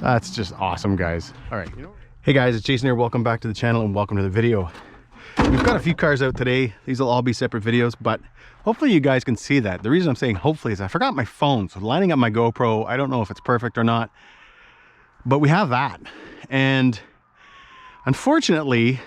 That's just awesome, guys. All right. Hey guys, it's Jason here. Welcome back to the channel and welcome to the video. We've got a few cars out today. These will all be separate videos, but hopefully you guys can see that. The reason I'm saying hopefully is I forgot my phone. So lining up my GoPro, I don't know if it's perfect or not, but we have that. And unfortunately,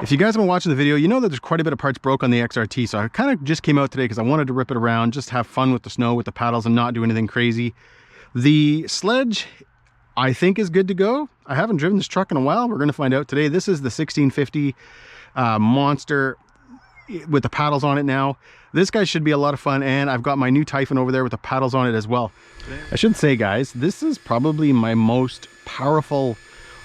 if you guys have been watching the video, you know that there's quite a bit of parts broke on the XRT. So I kind of just came out today because I wanted to rip it around, just have fun with the snow, with the paddles and not do anything crazy. The Sledge, I think, is good to go. I haven't driven this truck in a while. We're going to find out today. This is the 1650 Monster with the paddles on it now. This guy should be a lot of fun, and I've got my new Typhon over there with the paddles on it as well. I should say, guys, this is probably my most powerful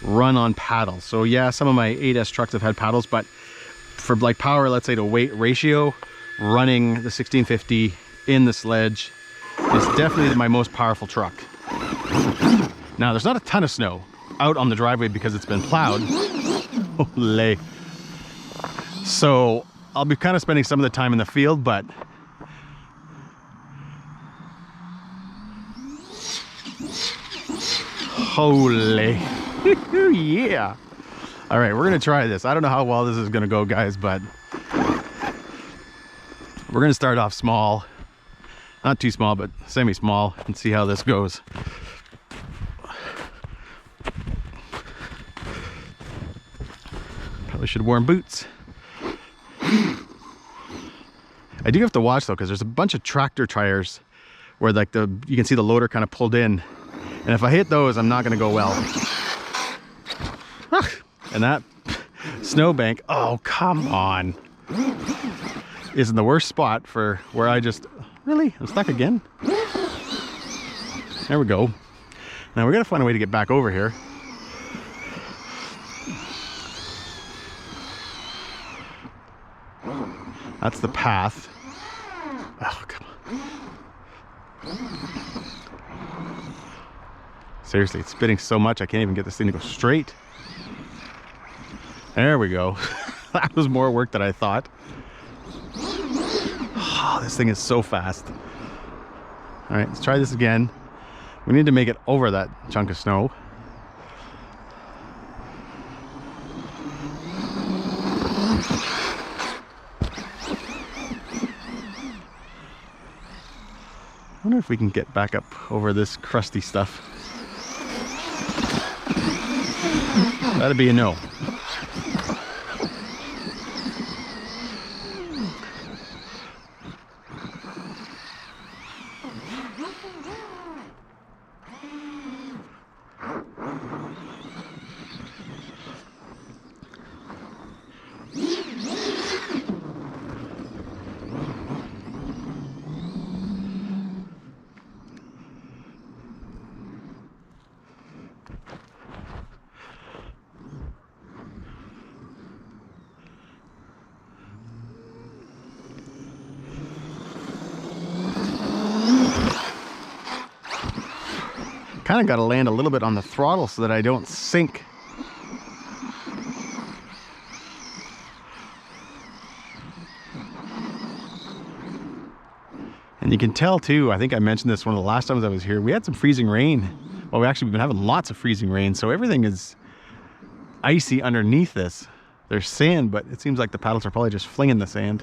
run on paddles. So yeah, some of my 8S trucks have had paddles, but for like power, let's say to weight ratio, running the 1650 in the Sledge is definitely my most powerful truck. Now, there's not a ton of snow out on the driveway because it's been plowed. Ole. So I'll be kind of spending some of the time in the field, but holy. Yeah. All right, we're gonna try this. I don't know how well this is gonna go, guys, but we're gonna start off small. Not too small, but semi-small, and see how this goes. Probably should have worn boots. I do have to watch though, because there's a bunch of tractor tires where like you can see the loader kind of pulled in, and if I hit those, I'm not gonna go well. And that snowbank, oh come on, is in the worst spot for where I just really, I'm stuck again. There we go. Now we gotta find a way to get back over here. That's the path. Oh, come on. Seriously, it's spitting so much I can't even get this thing to go straight. There we go. That was more work than I thought. Oh, this thing is so fast. All right, let's try this again. We need to make it over that chunk of snow. I wonder if we can get back up over this crusty stuff. That'd be a no. Kind of got to land a little bit on the throttle so that I don't sink. And you can tell too, I think I mentioned this one of the last times I was here, we had some freezing rain. Well, we've been having lots of freezing rain, so everything is icy underneath this. There's sand, but it seems like the paddles are probably just flinging the sand.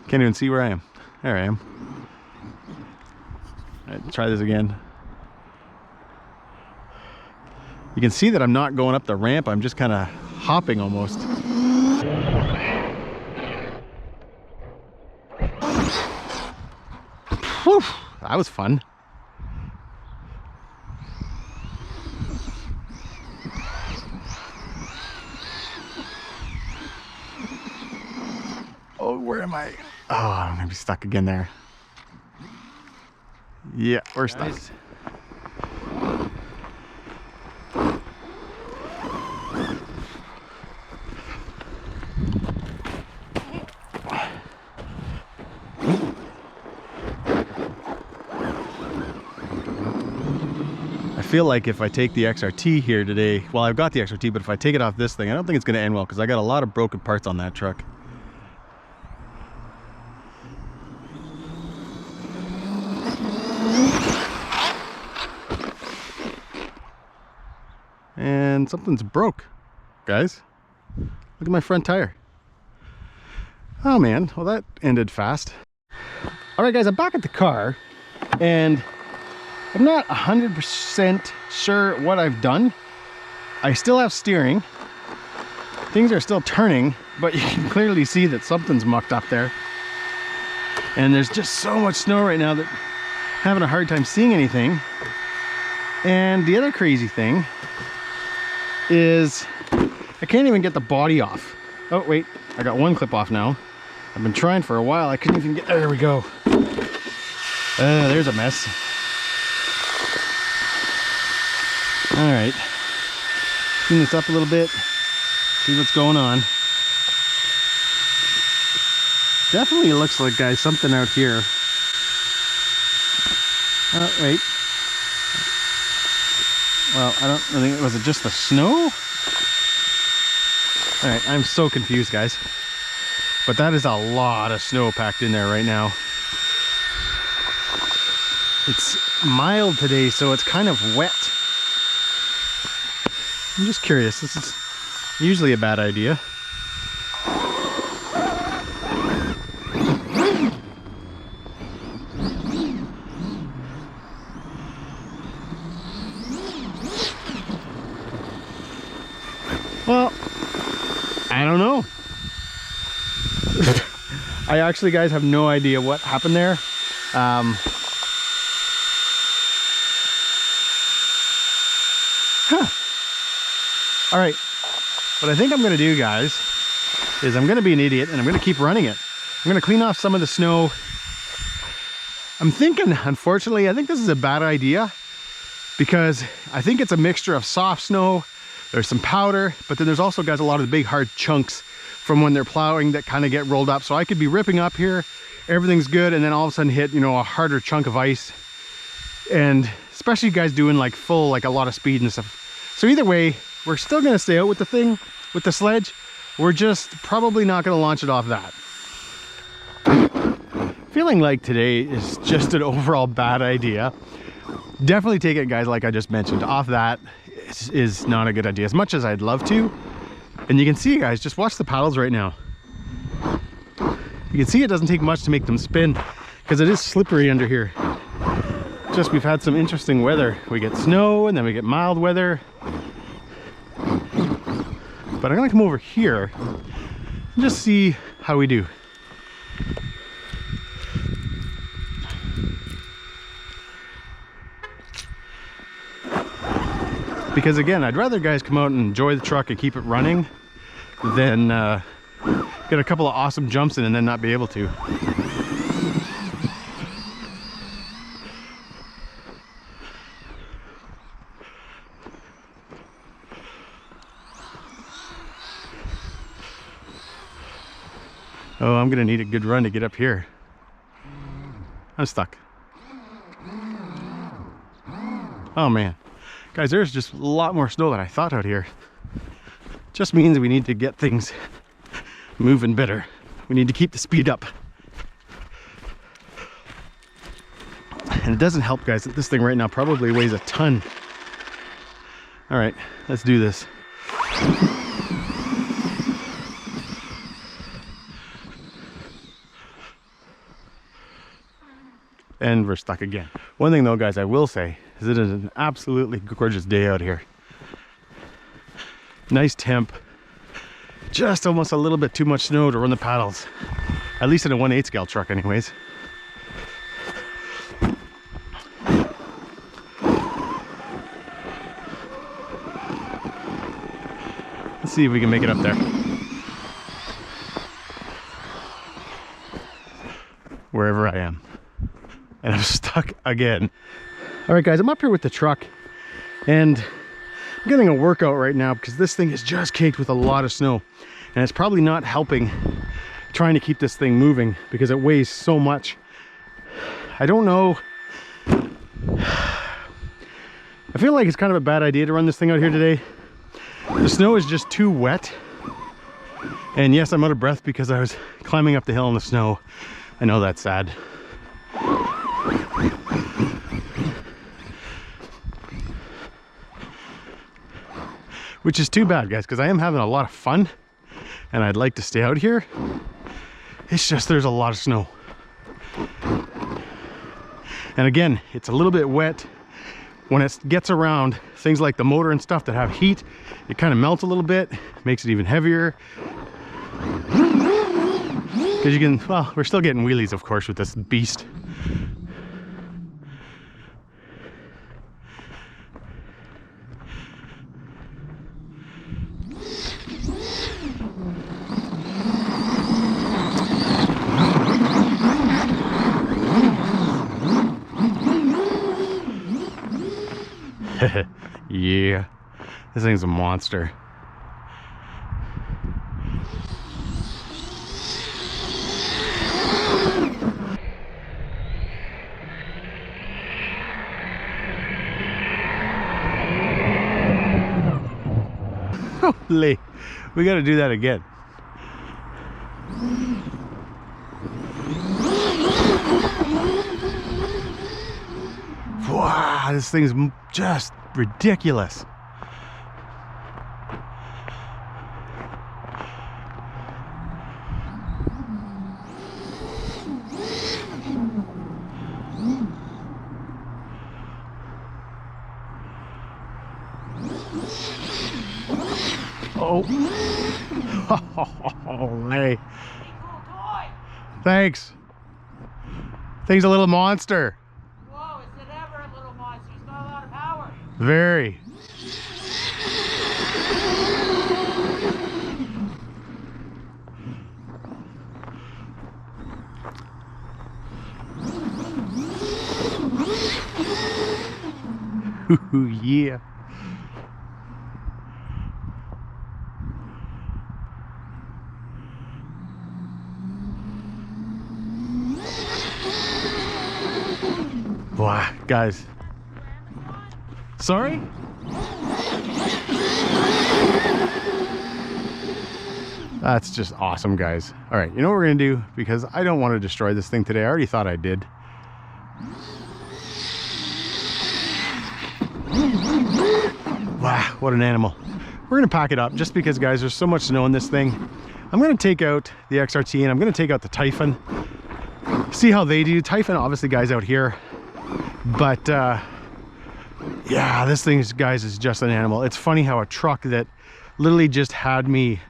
Can't even see where I am. There I am. All right, try this again. You can see that I'm not going up the ramp. I'm just kind of hopping almost. Whew, that was fun. Oh, where am I? Oh, I'm gonna be stuck again there. Yeah, we're stuck. Nice. feel like if I take the XRT here today, well, I've got the XRT, but if I take it off this thing, I don't think it's going to end well because I got a lot of broken parts on that truck. And something's broke, guys. Look at my front tire. Oh man, well that ended fast. All right guys, I'm back at the car and I'm not 100% sure what I've done. I still have steering. Things are still turning, but you can clearly see that something's mucked up there. And there's just so much snow right now that I'm having a hard time seeing anything. And the other crazy thing is I can't even get the body off. Oh wait, I got one clip off now. I've been trying for a while. I couldn't even get, there we go. There's a mess. All right, clean this up a little bit, see what's going on. Definitely looks like, guys, something out here. Oh, wait. Well, I don't really, was it just the snow? All right, I'm so confused, guys. But that is a lot of snow packed in there right now. It's mild today, so it's kind of wet. I'm just curious, this is usually a bad idea. Well, I don't know. I actually, guys, have no idea what happened there. All right, what I think I'm gonna do, guys, is I'm gonna be an idiot and I'm gonna keep running it. I'm gonna clean off some of the snow. I'm thinking, unfortunately, I think this is a bad idea because I think it's a mixture of soft snow, there's some powder, but then there's also, guys, a lot of the big hard chunks from when they're plowing that kind of get rolled up. So I could be ripping up here, everything's good, and then all of a sudden hit, you know, a harder chunk of ice. And especially guys doing like full, like a lot of speed and stuff. So either way, we're still gonna stay out with the thing, with the sledge. We're just probably not gonna launch it off that. Feeling like today is just an overall bad idea. Definitely take it, guys, like I just mentioned, off that is not a good idea, as much as I'd love to. And you can see, guys, just watch the paddles right now. You can see it doesn't take much to make them spin because it is slippery under here. Just we've had some interesting weather. We get snow and then we get mild weather. But I'm gonna come over here and just see how we do. Because again, I'd rather guys come out and enjoy the truck and keep it running than get a couple of awesome jumps in and then not be able to. Oh, I'm gonna need a good run to get up here. I'm stuck. Oh man. Guys, there's just a lot more snow than I thought out here. Just means we need to get things moving better. We need to keep the speed up. And it doesn't help, guys, that this thing right now probably weighs a ton. All right, let's do this. And we're stuck again. One thing though, guys, I will say is it is an absolutely gorgeous day out here. Nice temp. Just almost a little bit too much snow to run the paddles. At least in a 1/8 scale truck anyways. Let's see if we can make it up there. Wherever I am. And I'm stuck again. All right, guys, I'm up here with the truck and I'm getting a workout right now because this thing is just caked with a lot of snow and it's probably not helping trying to keep this thing moving because it weighs so much. I don't know. I feel like it's kind of a bad idea to run this thing out here today. The snow is just too wet. And yes, I'm out of breath because I was climbing up the hill in the snow. I know that's sad. Which is too bad, guys, because I am having a lot of fun and I'd like to stay out here. It's just there's a lot of snow. And again, it's a little bit wet. When it gets around things like the motor and stuff that have heat, it kind of melts a little bit, makes it even heavier. Because you can, well, we're still getting wheelies, of course, with this beast. Yeah, this thing's a monster. Holy, we got to do that again. Wow, this thing's just ridiculous. Oh. Oh, hey. Thanks. Thing's a little monster. Whoa, is it ever a little monster? It's got a lot of power. Very. Ooh, yeah. Wow, guys. Sorry? That's just awesome, guys. All right, you know what we're gonna do? Because I don't want to destroy this thing today. I already thought I did. Wow, what an animal. We're gonna pack it up just because, guys, there's so much snow in this thing. I'm gonna take out the XRT and I'm gonna take out the Typhon. See how they do. Typhon, obviously, guys, out here. But yeah, this thing, guys, is just an animal. It's funny how a truck that literally just had me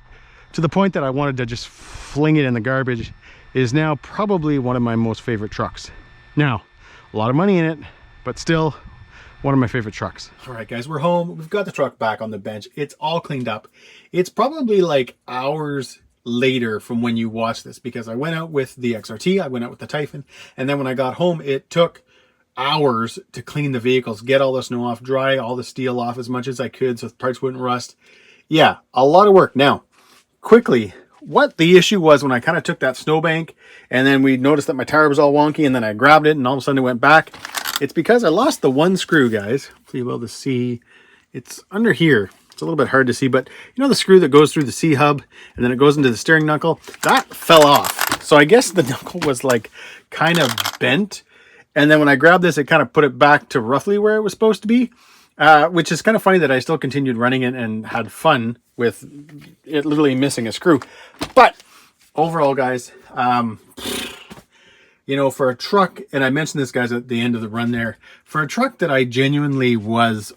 to the point that I wanted to just fling it in the garbage is now probably one of my most favorite trucks. Now, a lot of money in it, but still one of my favorite trucks. All right, guys, we're home. We've got the truck back on the bench. It's all cleaned up. It's probably like hours later from when you watch this because I went out with the XRT, I went out with the Typhon, and then when I got home, it took hours to clean the vehicles, get all the snow off, dry all the steel off as much as I could so the parts wouldn't rust. Yeah, a lot of work. Now, quickly, what the issue was when I kind of took that snowbank and then we noticed that my tire was all wonky and then I grabbed it and all of a sudden it went back. It's because I lost the one screw, guys. Hopefully you'll be able to see. It's under here. It's a little bit hard to see, but you know the screw that goes through the C-hub and then it goes into the steering knuckle? That fell off. So I guess the knuckle was like kind of bent. And then when I grabbed this, it kind of put it back to roughly where it was supposed to be, which is kind of funny that I still continued running it and had fun with it literally missing a screw. But overall, guys, you know, for a truck, and I mentioned this, guys, at the end of the run there, for a truck that I genuinely was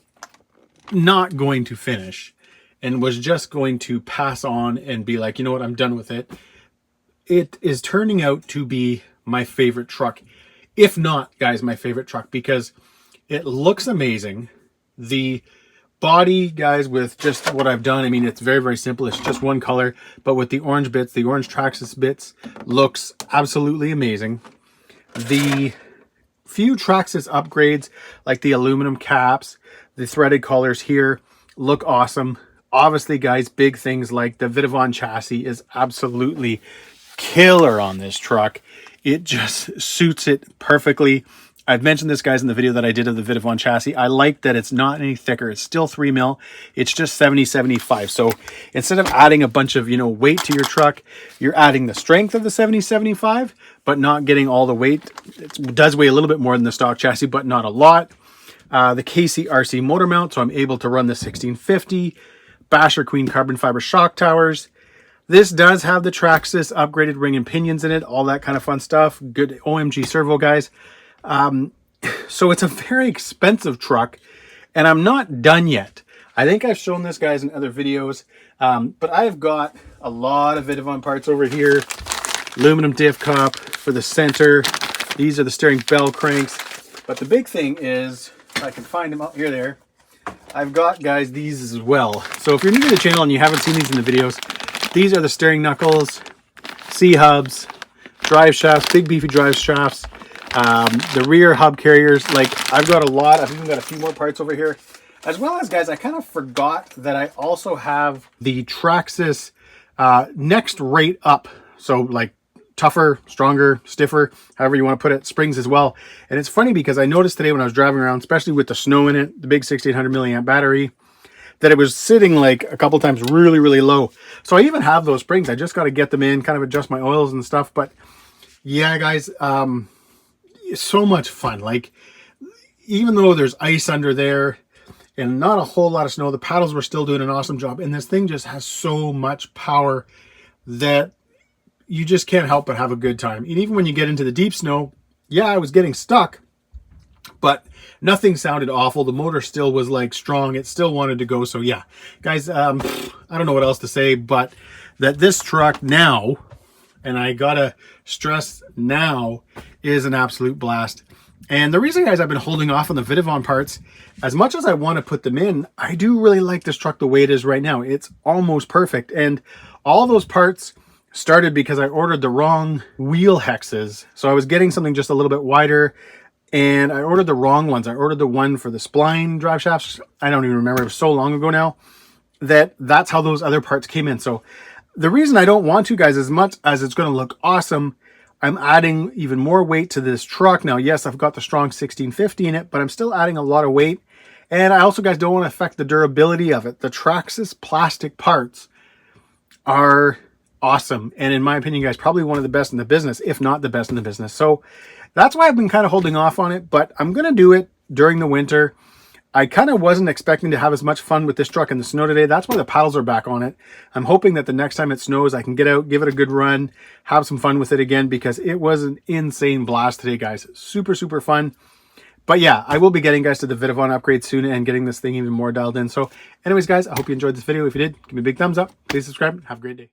not going to finish and was just going to pass on and be like, you know what, I'm done with it. It is turning out to be my favorite truck. If not, guys, my favorite truck, because it looks amazing. The body, guys, with just what I've done, I mean, it's very, very simple. It's just one color, but with the orange bits, the orange Traxxas bits, looks absolutely amazing. The few Traxxas upgrades, like the aluminum caps, the threaded collars here, look awesome. Obviously, guys, big things like the Vitavon chassis is absolutely killer on this truck. It just suits it perfectly. I've mentioned this, guys, in the video that I did of the Vidavon chassis. I like that it's not any thicker. It's still 3 mil. It's just 70-75. So instead of adding a bunch of, weight to your truck, you're adding the strength of the 70-75, but not getting all the weight. It does weigh a little bit more than the stock chassis, but not a lot. The KC-RC motor mount, so I'm able to run the 1650. Basher Queen carbon fiber shock towers. This does have the Traxxas upgraded ring and pinions in it, all that kind of fun stuff. Good OMG servo, guys. So it's a very expensive truck, and I'm not done yet. I think I've shown this, guys, in other videos, but I've got a lot of Vidavon parts over here. Aluminum diff cup for the center. These are the steering bell cranks. But the big thing is, if I can find them out here, there, I've got, guys, these as well. So if you're new to the channel and you haven't seen these in the videos, these are the steering knuckles, C-hubs, drive shafts, big beefy drive shafts. The rear hub carriers, like I've got a lot. I've even got a few more parts over here. As well as, guys, I kind of forgot that I also have the Traxxas next rate up. So like tougher, stronger, stiffer, however you want to put it, springs as well. And it's funny because I noticed today when I was driving around, especially with the snow in it, the big 6800 milliamp battery, that it was sitting like a couple times really, really low. So I even have those springs. I just got to get them in, kind of adjust my oils and stuff. But yeah, guys, so much fun. Like, even though there's ice under there and not a whole lot of snow, the paddles were still doing an awesome job. And this thing just has so much power that you just can't help but have a good time. And even when you get into the deep snow, yeah, I was getting stuck, but nothing sounded awful. The motor still was like strong. It still wanted to go. So yeah, guys, I don't know what else to say, but that this truck now, and I gotta stress now, is an absolute blast. And the reason, guys, I've been holding off on the Vidavon parts, as much as I want to put them in, I do really like this truck the way it is right now. It's almost perfect. And all those parts started because I ordered the wrong wheel hexes. So I was getting something just a little bit wider, and I ordered the wrong ones. I ordered the one for the spline drive shafts. I don't even remember. It was so long ago now that's how those other parts came in. So the reason I don't want to, guys, as much as it's going to look awesome, I'm adding even more weight to this truck. Now, yes, I've got the strong 1650 in it, but I'm still adding a lot of weight. And I also, guys, don't want to affect the durability of it. The Traxxas plastic parts are awesome. And in my opinion, guys, probably one of the best in the business, if not the best in the business. So that's why I've been kind of holding off on it, but I'm going to do it during the winter. I kind of wasn't expecting to have as much fun with this truck in the snow today. That's why the paddles are back on it. I'm hoping that the next time it snows, I can get out, give it a good run, have some fun with it again, because it was an insane blast today, guys. Super, super fun. But yeah, I will be getting, guys, to the Vidavon upgrade soon and getting this thing even more dialed in. So anyways, guys, I hope you enjoyed this video. If you did, give me a big thumbs up. Please subscribe. Have a great day.